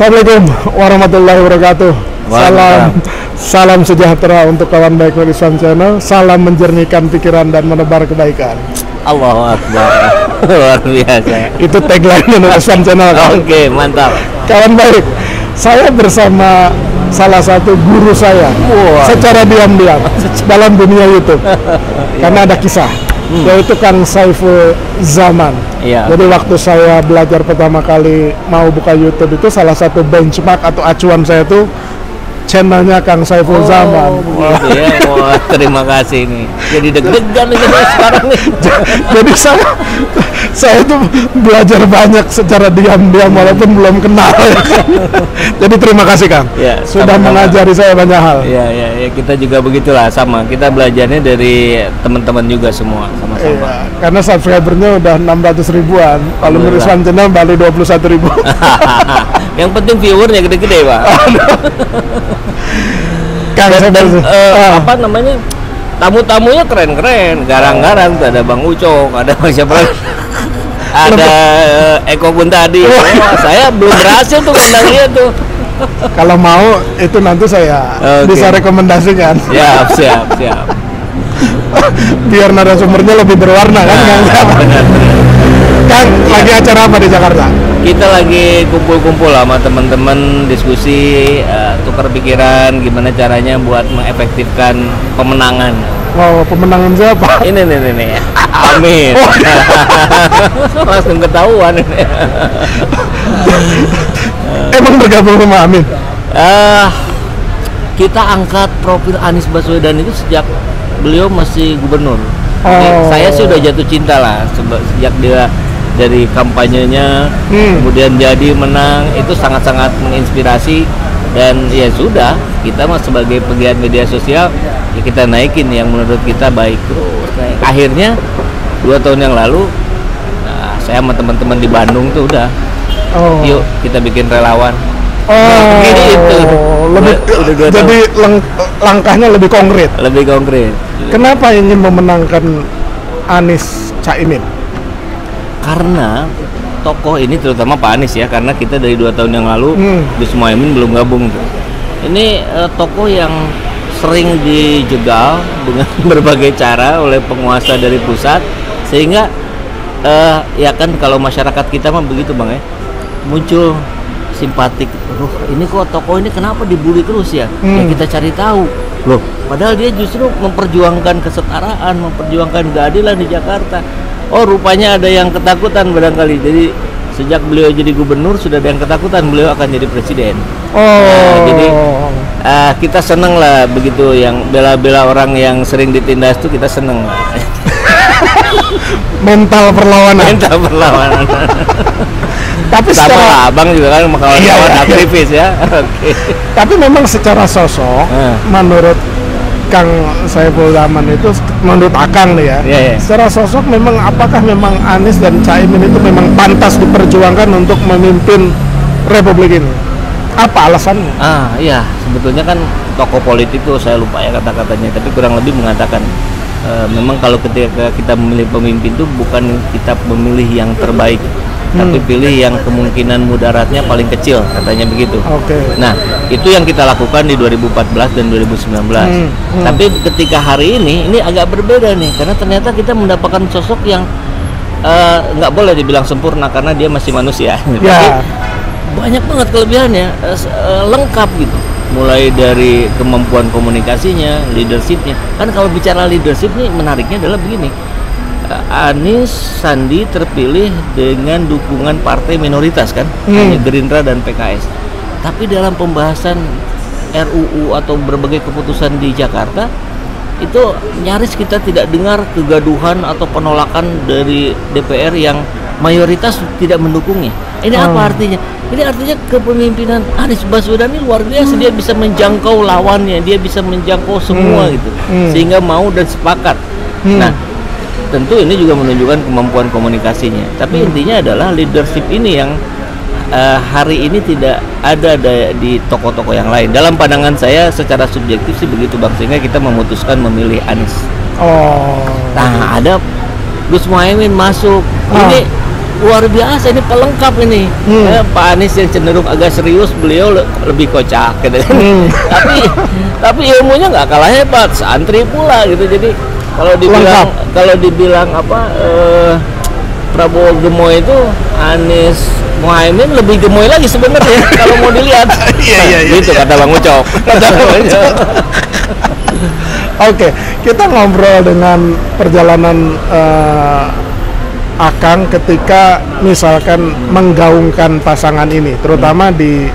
Assalamualaikum warahmatullahi wabarakatuh. Salam sejahtera untuk kawan baik Islam Channel. Salam menjernihkan pikiran dan menebar kebaikan. Allahu Akbar. Luar biasa. Itu tagline Islam Channel. Oke, mantap. Kawan baik, saya bersama salah satu guru saya secara diam-diam dalam dunia YouTube. Karena ada kisah, yaitu Kang Saiful Zaman. Jadi waktu saya belajar pertama kali mau buka YouTube itu, salah satu benchmark atau acuan saya tuh channelnya Kang Saiful Zaman. Gitu ya. Wah, terima kasih nih. Jadi deg-degan nih sekarang nih. Jadi saya tuh belajar banyak secara diam-diam walaupun belum kenal. Jadi terima kasih Kang. Ya, sudah mengajari saya banyak hal. Ya, kita juga begitulah, sama. Kita belajarnya dari teman-teman juga semua, sama-sama. Iya, karena subscribernya udah 600 ribuan. Kalau menurut Islam Channel baru 21 ribu. Yang penting viewernya gede-gede, Pak. Kang, apa namanya? Tamu-tamunya keren-keren, garang-garang. Tuh ada Bang Ucok, ada Bang siapa lagi? Ada Eko Guntadi. Saya belum berhasil tuh ngundang dia tuh. Kalau mau itu nanti saya bisa rekomendasikan. Siap. Biar narasumbernya lebih berwarna kan, Kang? Benar. Kang, lagi acara apa di Jakarta? Kita lagi kumpul-kumpul sama teman-teman, diskusi, tukar pikiran gimana caranya buat mengefektifkan pemenangan. Wow, pemenangan siapa? Ini. Amin. Langsung ketahuan ini. Emang bergabung sama Amin? Kita angkat profil Anies Baswedan itu sejak beliau masih gubernur. Saya sih udah jatuh cinta lah sejak dia dari kampanyenya, kemudian jadi menang, itu sangat-sangat menginspirasi. Dan ya sudah, kita mah sebagai pegiat media sosial ya kita naikin yang menurut kita baik terus naik. Akhirnya 2 tahun yang lalu saya sama teman-teman di Bandung tuh udah yuk kita bikin relawan. Itu jadi langkahnya lebih konkret. Kenapa ingin memenangkan Anies Caimin? Karena tokoh ini, terutama Pak Anies ya, karena kita dari 2 tahun yang lalu Gus Muhaimin belum gabung tuh. Ini tokoh yang sering dijegal dengan berbagai cara oleh penguasa dari pusat, sehingga ya kan kalau masyarakat kita mah begitu Bang ya, muncul simpatik. Ini kok tokoh ini kenapa dibully terus ya? Ya kita cari tahu. Loh, padahal dia justru memperjuangkan kesetaraan, memperjuangkan keadilan di Jakarta. Oh, rupanya ada yang ketakutan barangkali. Jadi sejak beliau jadi gubernur sudah ada yang ketakutan beliau akan jadi presiden. Jadi kita seneng lah begitu, yang bela-bela orang yang sering ditindas itu kita seneng. Mental perlawanan. Tapi sama secara abang juga kan kawan-kawan aktivis ya. Tapi memang secara sosok menurut Kang Saiful Zaman itu, menurut Akang nih ya, secara sosok memang apakah memang Anies dan Caimin itu memang pantas diperjuangkan untuk memimpin Republik ini? Apa alasannya? Iya, sebetulnya kan tokoh politik tuh saya lupa ya kata-katanya, tapi kurang lebih mengatakan memang kalau ketika kita memilih pemimpin itu bukan kita memilih yang terbaik, tapi pilih yang kemungkinan mudaratnya paling kecil, katanya begitu. Nah, itu yang kita lakukan di 2014 dan 2019. Tapi ketika hari ini agak berbeda nih, karena ternyata kita mendapatkan sosok yang nggak boleh dibilang sempurna karena dia masih manusia. Tapi banyak banget kelebihannya, lengkap gitu. Mulai dari kemampuan komunikasinya, leadershipnya. Kan kalau bicara leadership nih, menariknya adalah begini. Anies Sandi terpilih dengan dukungan partai minoritas kan, hanya Gerindra dan PKS. Tapi dalam pembahasan RUU atau berbagai keputusan di Jakarta itu nyaris kita tidak dengar kegaduhan atau penolakan dari DPR yang mayoritas tidak mendukungnya. Ini apa artinya? Ini artinya kepemimpinan Anies Baswedan ini luar biasa. Dia bisa menjangkau lawannya, dia bisa menjangkau semua gitu, sehingga mau dan sepakat. Nah, tentu ini juga menunjukkan kemampuan komunikasinya. Tapi intinya adalah leadership ini yang hari ini tidak ada di tokoh-tokoh yang lain. Dalam pandangan saya secara subjektif sih begitu Bang, sehingga kita memutuskan memilih Anies. Nah, ada Gus Muhaimin masuk. Ini luar biasa, ini pelengkap ini. Pak Anies yang cenderung agak serius, beliau lebih kocak gitu kan. tapi ilmunya nggak kalah hebat, santri pula gitu. Jadi kalau dibilang Prabowo gemoy itu, Anies Muhaimin lebih gemoy lagi sebenarnya kalau mau dilihat. Gitu kata Bang Ucok. Oke, kita ngobrol dengan perjalanan Akang ketika misalkan menggaungkan pasangan ini, terutama di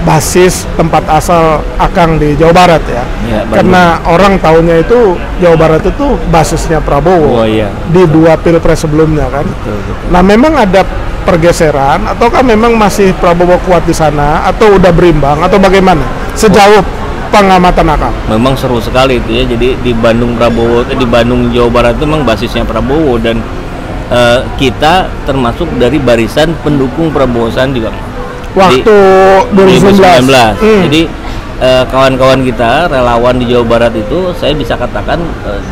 basis tempat asal Akang di Jawa Barat ya. Karena orang tahunya itu Jawa Barat itu basisnya Prabowo. Di 2 pilpres sebelumnya kan. Betul. Nah, memang ada pergeseran ataukah memang masih Prabowo kuat di sana atau udah berimbang atau bagaimana? Sejauh pengamatan Akang. Memang seru sekali itu ya. Jadi di Bandung Jawa Barat itu memang basisnya Prabowo, dan kita termasuk dari barisan pendukung Prabowo Sandi, Bang. Waktu 2019. Jadi kawan-kawan kita relawan di Jawa Barat itu, saya bisa katakan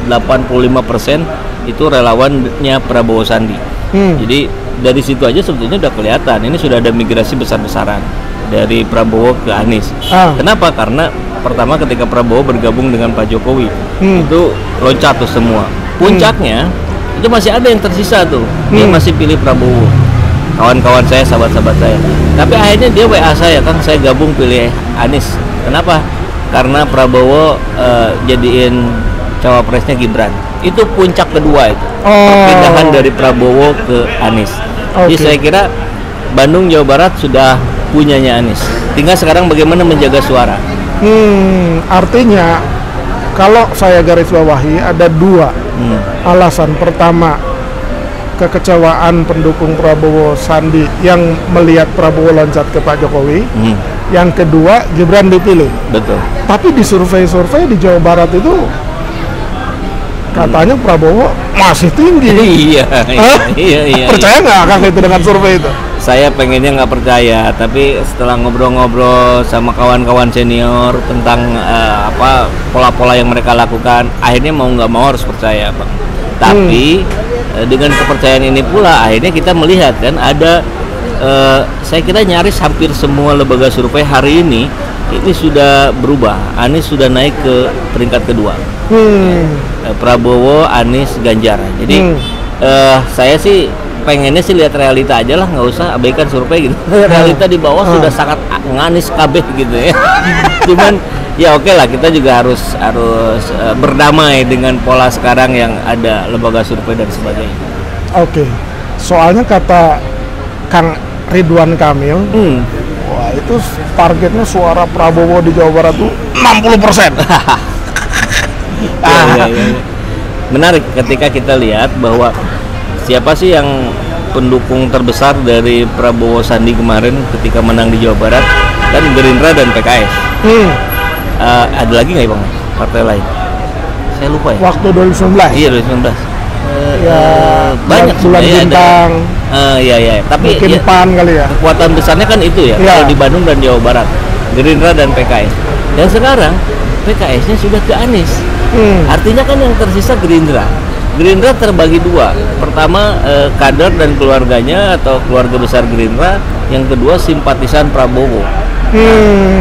85% itu relawannya Prabowo Sandi. Jadi dari situ aja sebetulnya udah kelihatan ini sudah ada migrasi besar-besaran dari Prabowo ke Anies. Kenapa? Karena pertama ketika Prabowo bergabung dengan Pak Jokowi, itu loncat tuh semua. Puncaknya itu masih ada yang tersisa tuh, dia masih pilih Prabowo. Kawan-kawan saya, sahabat-sahabat saya. Tapi akhirnya dia WA saya, kan saya gabung pilih Anies. Kenapa? Karena Prabowo jadiin cawapresnya Gibran. Itu puncak kedua itu. Perpindahan dari Prabowo ke Anies. Jadi saya kira Bandung Jawa Barat sudah punyanya Anies. Tinggal sekarang bagaimana menjaga suara. Artinya kalau saya garis bawahi ada 2 alasan. Pertama, kekecewaan pendukung Prabowo Sandi yang melihat Prabowo loncat ke Pak Jokowi. Yang kedua, Gibran dipilih. Betul. Tapi di survei-survei di Jawa Barat itu katanya Prabowo masih tinggi. Iya. Percaya nggak Kang itu dengan survei itu? Saya pengennya nggak percaya, tapi setelah ngobrol-ngobrol sama kawan-kawan senior tentang pola-pola yang mereka lakukan, akhirnya mau nggak mau harus percaya, Bang. Tapi dengan kepercayaan ini pula akhirnya kita melihat kan ada saya kira nyaris hampir semua lembaga survei hari ini sudah berubah. Anies sudah naik ke peringkat kedua. Prabowo, Anies, Ganjar. Jadi saya sih pengennya sih lihat realita aja lah, nggak usah abaikan survei gitu. Realita di bawah sudah sangat nganis kabeh gitu ya. Cuman ya oke lah, kita juga harus berdamai dengan pola sekarang yang ada lembaga survei dan sebagainya. Oke. Soalnya kata Kang Ridwan Kamil, wah itu targetnya suara Prabowo di Jawa Barat tuh 60%. Ya. Menarik ketika kita lihat bahwa siapa sih yang pendukung terbesar dari Prabowo Sandi kemarin ketika menang di Jawa Barat? Kan Gerindra dan PKS. Ada lagi nggak Bang partai lain? Saya lupa ya. Waktu 2019. Iya 2019. Banyak bulan bintang. Iya. Tapi mungkin ya, PAN kali ya. Kekuatan besarnya kan itu ya. Kalau di Bandung dan Jawa Barat, Gerindra dan PKS. Dan sekarang PKS-nya sudah ke Anies. Artinya kan yang tersisa Gerindra. Gerindra terbagi 2. Pertama kader dan keluarganya atau keluarga besar Gerindra. Yang kedua simpatisan Prabowo.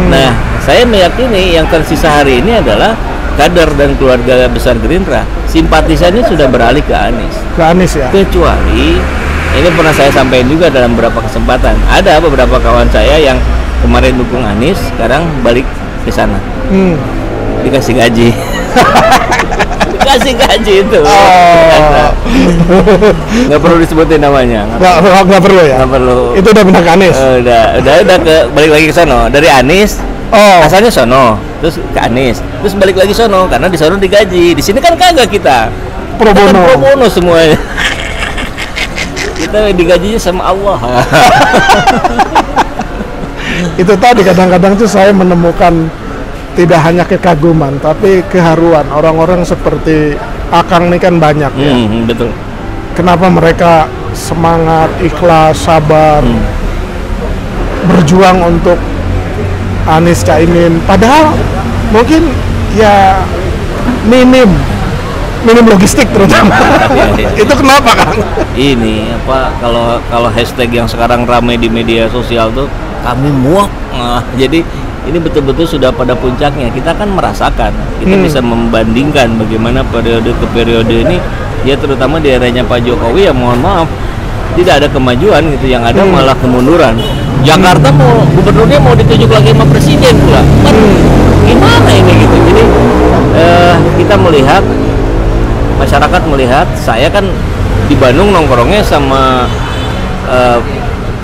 Nah, saya meyakini yang tersisa hari ini adalah kader dan keluarga besar Gerindra. Simpatisannya sudah beralih ke Anies. Ke Anies ya. Kecuali ini pernah saya sampaikan juga dalam beberapa kesempatan. Ada beberapa kawan saya yang kemarin dukung Anies, sekarang balik ke sana. Dikasih gaji. Dikasih gaji itu. Nggak perlu disebutin namanya. Nggak perlu ya. Nggak perlu. Itu udah pindah ke Anies. Udah balik lagi ke sana. Dari Anies. Asalnya sono, terus ke Anies, terus balik lagi sono karena di sono digaji. Di sini kan kagak kita. Pro bono semuanya. Kita digajinya sama Allah. Itu tadi kadang-kadang tuh saya menemukan tidak hanya kekaguman tapi keharuan orang-orang seperti Akang ini kan banyak ya. Betul. Kenapa mereka semangat, ikhlas, sabar, berjuang untuk Anies Caimin, padahal mungkin ya minim minim logistik terutama. Itu kenapa, Kang? Ini apa, kalau hashtag yang sekarang ramai di media sosial tuh kami muak. Nah, jadi ini betul-betul sudah pada puncaknya. Kita kan merasakan, kita bisa membandingkan bagaimana periode ke periode ini, ya terutama di eranya Pak Jokowi, ya mohon maaf tidak ada kemajuan gitu, yang ada malah kemunduran. Jakarta gubernurnya mau ditunjuk lagi sama presiden pula. Kan gimana ini gitu. Jadi kita melihat, masyarakat melihat, saya kan di Bandung nongkrongnya sama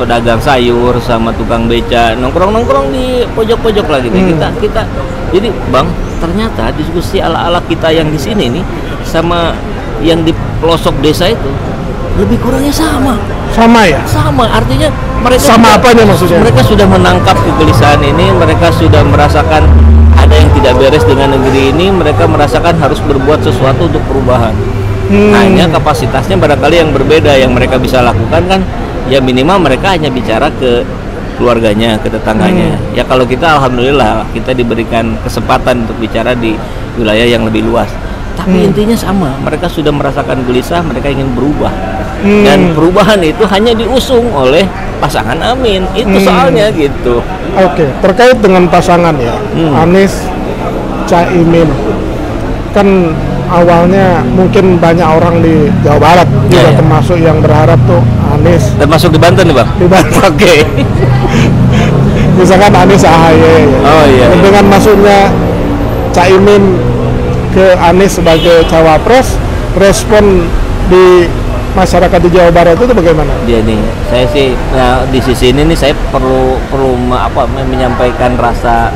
pedagang sayur, sama tukang beca, nongkrong di pojok-pojok lagi nih. Kita jadi Bang, ternyata diskusi ala-ala kita yang di sini nih sama yang di pelosok desa itu lebih kurangnya sama ya, artinya mereka sama apanya maksudnya? Mereka sudah menangkap kegelisahan ini, mereka sudah merasakan ada yang tidak beres dengan negeri ini, mereka merasakan harus berbuat sesuatu untuk perubahan. Hanya kapasitasnya barangkali yang berbeda, yang mereka bisa lakukan kan ya minimal mereka hanya bicara ke keluarganya, ke tetangganya. Ya kalau kita alhamdulillah kita diberikan kesempatan untuk bicara di wilayah yang lebih luas. Tapi intinya sama, mereka sudah merasakan gelisah, mereka ingin berubah. Dan perubahan itu hanya diusung oleh pasangan Amin. Itu soalnya gitu. Oke, terkait dengan pasangan ya, Anies Caimin. Kan awalnya mungkin banyak orang di Jawa Barat juga termasuk yang berharap tuh Anies. Termasuk di Banten nih Bang? Di Banten. Oke. Misalkan Anies AHY. Oh iya. Dengan masuknya Caimin ke Anies sebagai cawapres, respon di masyarakat di Jawa Barat itu bagaimana? Dia nih, saya sih, nah, di sisi ini nih saya perlu menyampaikan rasa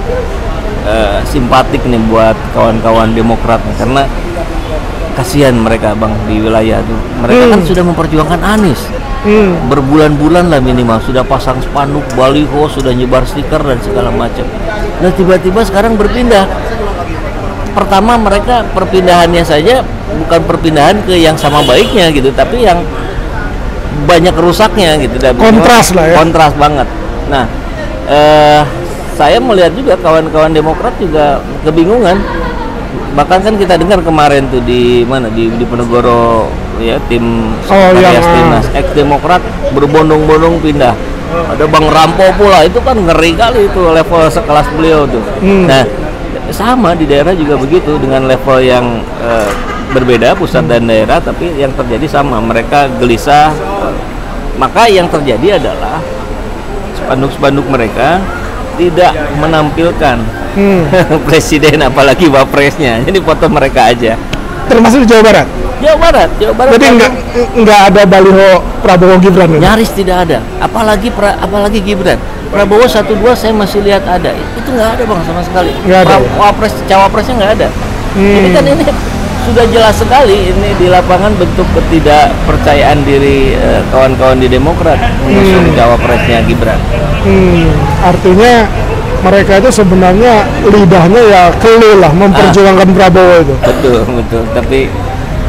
simpatik nih buat kawan-kawan Demokrat nih, karena kasihan mereka Bang di wilayah tuh. Mereka kan sudah memperjuangkan Anies berbulan-bulan lah minimal, sudah pasang spanduk, baliho, sudah nyebar stiker dan segala macam. Nah tiba-tiba sekarang berpindah. Pertama mereka perpindahannya saja bukan perpindahan ke yang sama baiknya gitu, tapi yang banyak rusaknya gitu. Kontras lah ya. Kontras banget. Nah, saya melihat juga kawan-kawan Demokrat juga kebingungan. Bahkan kan kita dengar kemarin tuh di mana di Penegoro ya, tim Timnas ex-Demokrat berbondong-bondong pindah. Ada Bang Rampo pula, itu kan ngeri kali itu level sekelas beliau tuh. Nah, sama di daerah juga begitu, dengan level yang berbeda pusat dan daerah, tapi yang terjadi sama, mereka gelisah. Maka yang terjadi adalah spanduk-spanduk mereka tidak menampilkan presiden apalagi wapresnya, jadi foto mereka aja. Termasuk di Jawa Barat. Jadi nggak ada baliho Prabowo Gibran ya? Nyaris tidak ada, apalagi Gibran. Prabowo 1-2 saya masih lihat ada, itu nggak ada Bang sama sekali. Cawapresnya nggak ada. Jadi kan ini sudah jelas sekali ini di lapangan bentuk ketidakpercayaan diri kawan-kawan di Demokrat mengusung cawapresnya Gibran. Artinya mereka itu sebenarnya lidahnya ya kelu lah memperjuangkan Prabowo itu. Betul. Tapi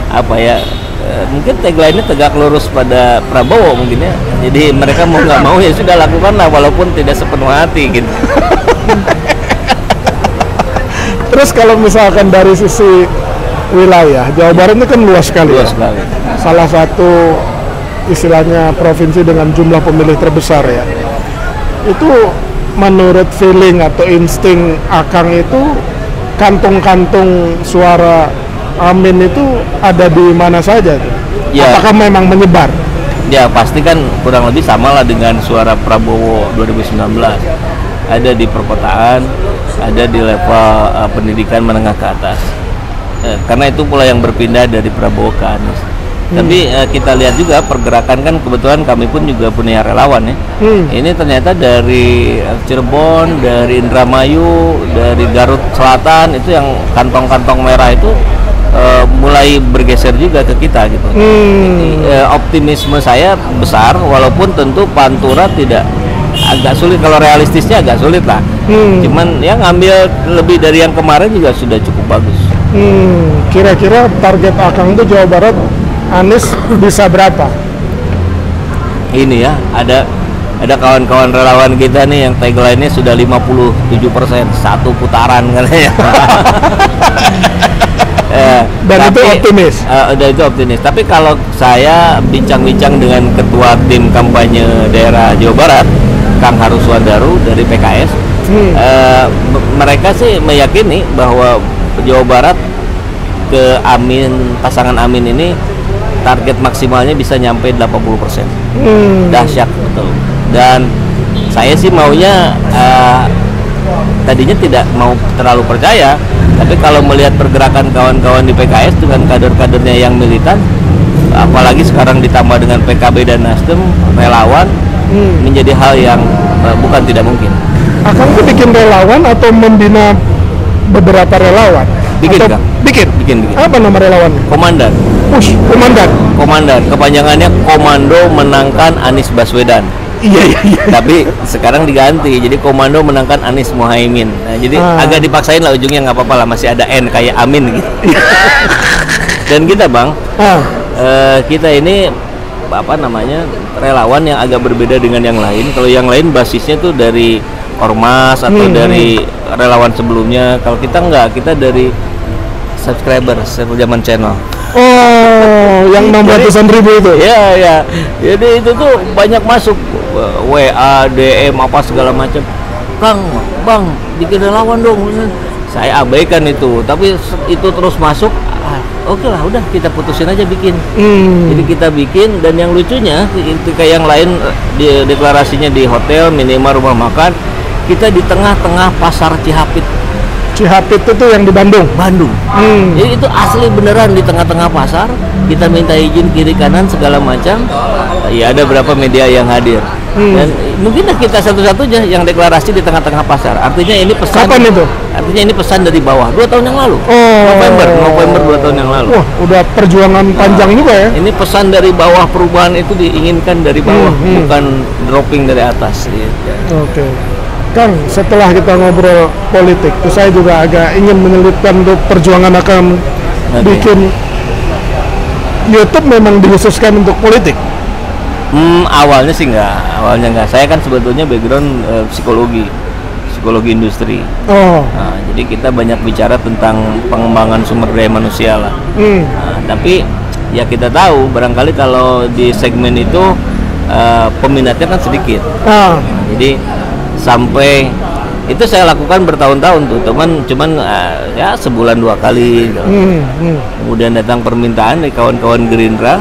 apa ya? Mungkin tagline-nya tegak lurus pada Prabowo mungkin ya. Jadi mereka mau nggak mau ya sudah lakukanlah walaupun tidak sepenuh hati gitu. Terus kalau misalkan dari sisi wilayah, Jawa Barat ini kan luas sekali. Salah satu istilahnya provinsi dengan jumlah pemilih terbesar ya. Itu menurut feeling atau insting Akang itu kantong-kantong suara Amin itu ada di mana saja tuh? Ya. Apakah memang menyebar? Ya pasti kan kurang lebih sama lah dengan suara Prabowo 2019. Ada di perkotaan, ada di level pendidikan menengah ke atas. Karena itu pula yang berpindah dari Prabowo ke Anies. Tapi kita lihat juga pergerakan, kan kebetulan kami pun juga punya relawan ya. Ini ternyata dari Cirebon, dari Indramayu, dari Garut Selatan, itu yang kantong-kantong merah itu mulai bergeser juga ke kita gitu. Optimisme saya besar, walaupun tentu Pantura agak sulit, kalau realistisnya agak sulit lah. Cuman ya ngambil lebih dari yang kemarin juga sudah cukup bagus. Kira-kira target Akang itu Jawa Barat Anies bisa berapa? Ini ya, ada kawan-kawan relawan kita nih yang tagline-nya sudah 57%, satu putaran katanya. Dan itu optimis. Itu optimis. Tapi kalau saya bincang-bincang dengan ketua tim kampanye daerah Jawa Barat, Kang Haruswandaru dari PKS, mereka sih meyakini bahwa Jawa Barat ke pasangan Amin ini target maksimalnya bisa nyampe 80%. Dahsyat betul. Dan saya sih maunya tadinya tidak mau terlalu percaya, tapi kalau melihat pergerakan kawan-kawan di PKS dengan kader-kadernya yang militan, apalagi sekarang ditambah dengan PKB dan Nasdem relawan, menjadi hal yang bukan tidak mungkin. Akang tuh bikin relawan atau membina beberapa relawan? Bikin, Kang. Bikin. Apa nama relawan? Komandan. Komandan. Kepanjangannya Komando Menangkan Anies Baswedan. Iya. Tapi sekarang diganti, jadi Komando Menangkan Anies Muhaimin. Nah, jadi agak dipaksain lah ujungnya, nggak apa-apa lah, masih ada N kayak Amin gitu. Dan kita Bang, kita ini apa namanya, relawan yang agak berbeda dengan yang lain. Kalau yang lain basisnya tuh dari ormas atau dari relawan sebelumnya. Kalau kita enggak, kita dari subscriber Zaman Channel. Oh, yang 600-an ribu itu? Ya. Jadi itu tuh banyak masuk WA, DM apa segala macam. Kang, Bang, bikin relawan dong. Saya abaikan itu, tapi itu terus masuk. Oke lah, udah kita putusin aja bikin. Jadi kita bikin, dan yang lucunya ketika yang lain deklarasinya di hotel, minimal rumah makan, kita di tengah-tengah pasar Cihapit itu yang di Bandung. Jadi itu asli beneran di tengah-tengah pasar. Kita minta izin kiri kanan segala macam. Ya ada berapa media yang hadir. Dan mungkin kita satu-satunya yang deklarasi di tengah-tengah pasar. Artinya ini pesan. Kapan itu? Artinya ini pesan dari bawah. 2 tahun yang lalu. November 2 tahun yang lalu. Wah, udah perjuangan panjang juga ya. Ini pesan dari bawah, perubahan itu diinginkan dari bawah, bukan dropping dari atas. Gitu. Oke. Kang, setelah kita ngobrol politik, saya juga agak ingin menyelipkan untuk perjuangan akan bikin YouTube memang dikhususkan untuk politik. Awalnya sih enggak. Saya kan sebetulnya background psikologi industri. Nah, jadi kita banyak bicara tentang pengembangan sumber daya manusia lah. Tapi ya kita tahu barangkali kalau di segmen itu peminatnya kan sedikit. Jadi sampai itu saya lakukan bertahun-tahun tuh, cuman ya sebulan 2 kali gitu. Kemudian datang permintaan dari kawan-kawan Gerindra,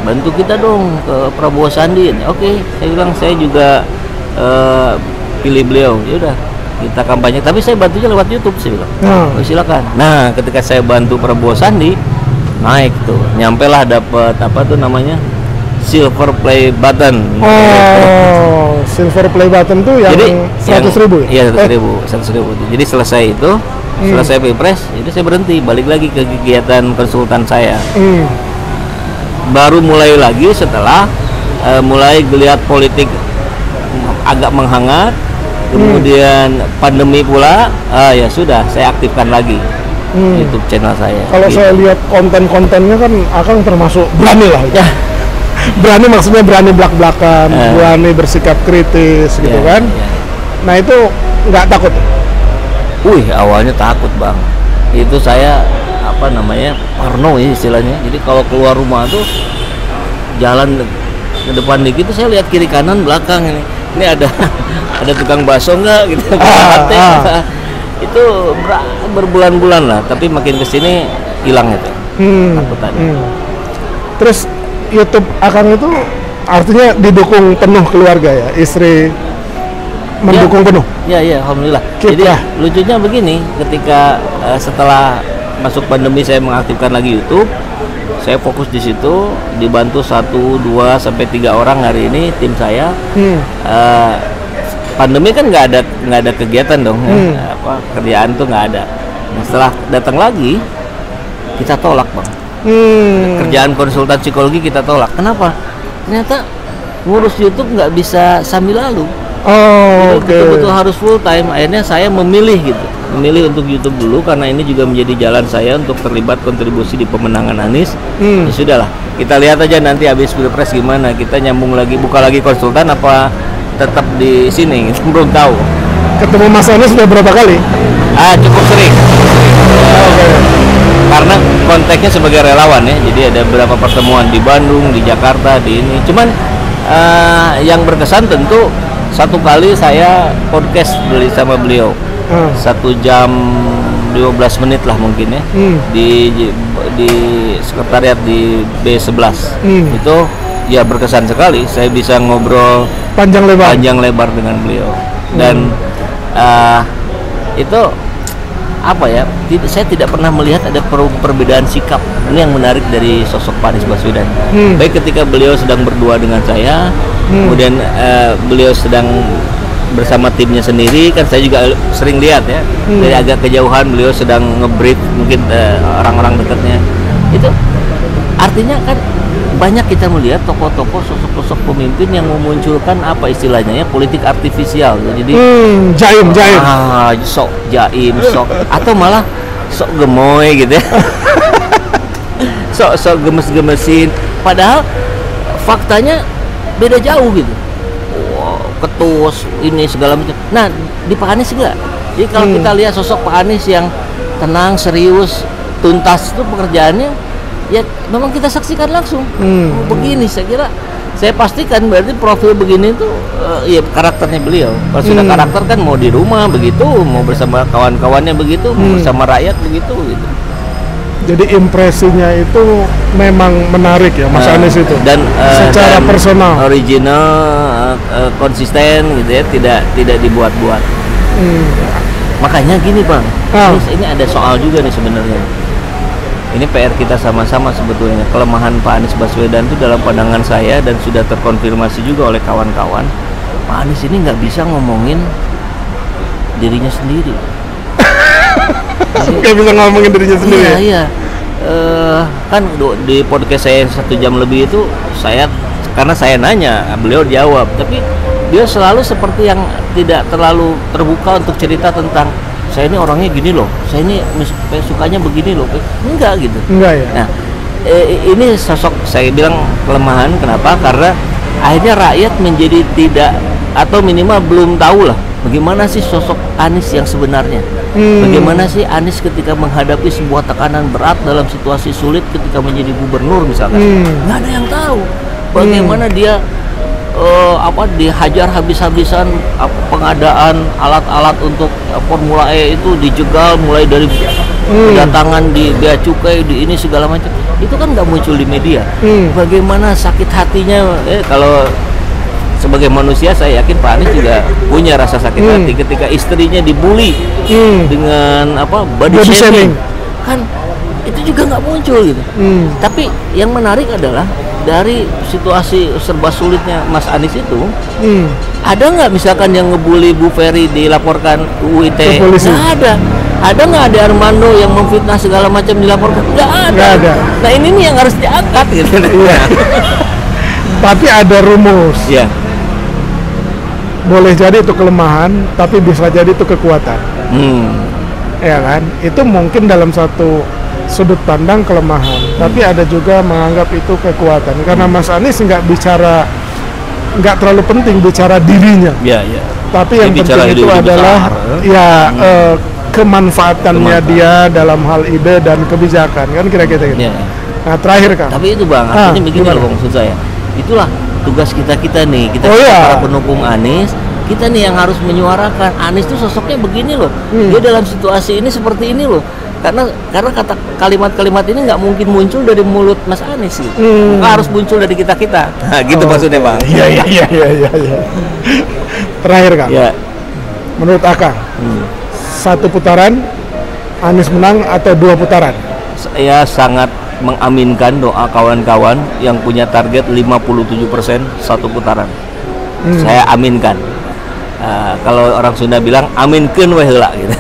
bantu kita dong ke Prabowo Sandi. Oke, saya bilang saya juga pilih beliau. Ya udah, kita kampanye, tapi saya bantunya lewat YouTube, saya bilang. Silakan. Nah, ketika saya bantu Prabowo Sandi, naik tuh, nyampelah dapat apa tuh namanya, silver play button. Silver play button tuh yang 100.000 ya? Iya, 100.000. Jadi selesai itu, selesai Pilpres, itu saya berhenti, balik lagi ke kegiatan konsultan saya. Baru mulai lagi setelah mulai geliat politik agak menghangat, kemudian pandemi pula, ya sudah, saya aktifkan lagi YouTube channel saya. Kalau gitu. Saya lihat konten-kontennya kan Akang termasuk berani lah. Ya. Berani maksudnya berani belak-belakan, berani bersikap kritis gitu kan. Nah itu nggak takut? Awalnya takut Bang. Itu saya apa namanya, parno ya istilahnya. Jadi kalau keluar rumah tuh jalan ke depan dikit tuh saya lihat kiri kanan belakang ini ada tukang bakso nggak gitu. Itu berbulan-bulan lah. Tapi makin kesini hilang itu takutannya. Terus YouTube Akang itu artinya didukung penuh keluarga ya, istri mendukung penuh. Iya, alhamdulillah. Jadi lucunya begini, ketika setelah masuk pandemi saya mengaktifkan lagi YouTube, saya fokus di situ, dibantu 1, 2 sampai 3 orang hari ini tim saya. Pandemi kan nggak ada kegiatan dong, kerjaan tuh nggak ada. Nah, setelah datang lagi kita tolak Bang. Kerjaan konsultan psikologi kita tolak. Kenapa? Ternyata ngurus YouTube nggak bisa sambil lalu. Betul-betul harus full time. Akhirnya saya memilih untuk YouTube dulu, karena ini juga menjadi jalan saya untuk terlibat kontribusi di pemenangan Anies. Ya sudahlah, kita lihat aja nanti habis Pilpres gimana. Kita nyambung lagi, buka lagi konsultan apa tetap di sini, belum tahu. Ketemu Mas Anies sudah berapa kali? Cukup sering. Karena konteksnya sebagai relawan ya, jadi ada beberapa pertemuan di Bandung, di Jakarta, di ini. Cuman yang berkesan tentu satu kali saya podcast sama beliau 1 jam 15 menit lah mungkin ya, di sekretariat di B11. Itu ya berkesan sekali, saya bisa ngobrol panjang lebar dengan beliau. Dan itu apa ya, saya tidak pernah melihat ada perbedaan sikap. Ini yang menarik dari sosok Pak Anies Baswedan. Baik ketika beliau sedang berdua dengan saya, kemudian beliau sedang bersama timnya sendiri, kan saya juga sering lihat ya, dari agak kejauhan beliau sedang nge-brief mungkin orang-orang dekatnya. Itu artinya kan banyak kita melihat tokoh-tokoh, sosok-sosok pemimpin yang memunculkan apa istilahnya ya, politik artifisial. Jadi jaim. Sok jaim, sok atau malah sok gemoy gitu ya. sok gemes-gemesin. Padahal faktanya beda jauh gitu. Ketus ini segala macam. Nah, di Pak Anies enggak. Jadi kalau kita lihat sosok Pak Anies yang tenang, serius, tuntas itu pekerjaannya, ya memang kita saksikan langsung. Begini saya kira, saya pastikan berarti profil begini itu ya karakternya beliau. Kalau sudah karakter kan mau di rumah begitu, mau bersama kawan-kawannya begitu, mau bersama rakyat begitu gitu. Jadi impresinya itu memang menarik ya Mas Anies itu. Dan secara personal, original, konsisten gitu ya, tidak dibuat-buat. Makanya gini Bang, ini ada soal juga nih sebenarnya. Ini PR kita sama-sama sebetulnya. Kelemahan Pak Anies Baswedan itu dalam pandangan saya dan sudah terkonfirmasi juga oleh kawan-kawan, Pak Anies ini nggak bisa ngomongin dirinya sendiri. Nggak bisa ngomongin dirinya sendiri. Iya. Kan di podcast saya 1 jam lebih itu karena saya nanya, beliau jawab, tapi dia selalu seperti yang tidak terlalu terbuka untuk cerita tentang saya ini orangnya gini loh, saya ini sukanya begini loh, enggak gitu. Enggak ya. Nah, ini sosok saya bilang kelemahan. Kenapa? Karena akhirnya rakyat menjadi tidak, atau minimal belum tahu lah bagaimana sih sosok Anies yang sebenarnya. Bagaimana sih Anies ketika menghadapi sebuah tekanan berat dalam situasi sulit ketika menjadi gubernur misalkan. Nggak ada yang tahu bagaimana dia dihajar habis-habisan, pengadaan alat-alat untuk Formula E itu dijegal, mulai dari kedatangan di bea cukai, di ini segala macam. Itu kan nggak muncul di media. Bagaimana sakit hatinya, kalau sebagai manusia saya yakin Pak Anies juga punya rasa sakit hati ketika istrinya dibully dengan body shaming. Kan itu juga nggak muncul gitu. Tapi yang menarik adalah dari situasi serba sulitnya Mas Anies itu, ada nggak misalkan yang ngebully Bu Ferry dilaporkan UIT? Nggak ada. Ada nggak ada Armando yang memfitnah segala macam dilaporkan? Nggak ada. Nah ini nih yang harus diangkat gitu. Tapi ada rumus. Iya. Boleh jadi itu kelemahan, tapi bisa jadi itu kekuatan. Ya kan? Itu mungkin dalam satu sudut pandang kelemahan, tapi ada juga menganggap itu kekuatan. Karena Mas Anies nggak terlalu penting bicara dirinya. Iya. Tapi yang penting itu adalah kemanfaatannya dia dalam hal ide dan kebijakan, kan kira-kira gitu. Nah terakhir Kang. Tapi itu Bang, artinya begini loh maksud saya. Itulah tugas kita nih, para pendukung Anies, kita nih yang harus menyuarakan Anies itu sosoknya begini loh. Dia dalam situasi ini seperti ini loh. Karena kata kalimat-kalimat ini nggak mungkin muncul dari mulut Mas Anies gitu. Harus muncul dari kita. Nah, gitu maksudnya Bang. Iya. Terakhir Kang. Ya. Menurut Akang, 1 putaran Anies menang atau 2 putaran? Saya sangat mengaminkan doa kawan-kawan yang punya target 57% 1 putaran. Saya aminkan. Kalau orang Sunda bilang aminkeun we heula gitu.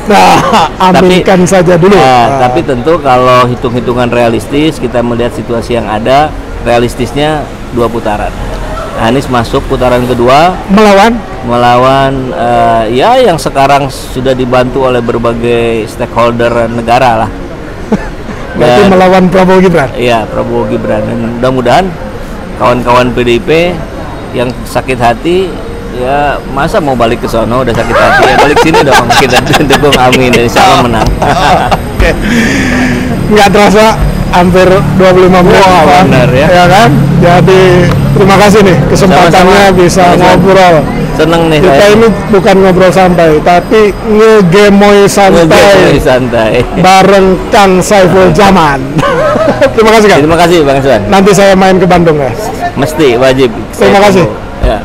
Aminkan saja dulu. Tapi tentu kalau hitung-hitungan realistis, kita melihat situasi yang ada, realistisnya 2 putaran. Anies masuk putaran kedua melawan ya yang sekarang sudah dibantu oleh berbagai stakeholder negara lah. Berarti melawan Prabowo Gibran. Iya, Prabowo Gibran. Dan mudah-mudahan kawan-kawan PDIP yang sakit hati, ya masa mau balik ke sono udah sakit hati, ya balik sini dong, kita dukung, amin, insya Allah menang. nggak terasa hampir 25 menit. Wah, benar ya. Ya kan? Jadi terima kasih nih kesempatannya Sama-sama. bisa ngobrol. Seneng nih Kita saya. ini bukan ngobrol santai, tapi ngegemoy santai Santai. bareng Kang Saiful Zaman. Terima kasih Kang. Terima kasih Bang Iswan. Nanti saya main ke Bandung ya. Mesti wajib. Terima Saya kasih. tunggu. Ya.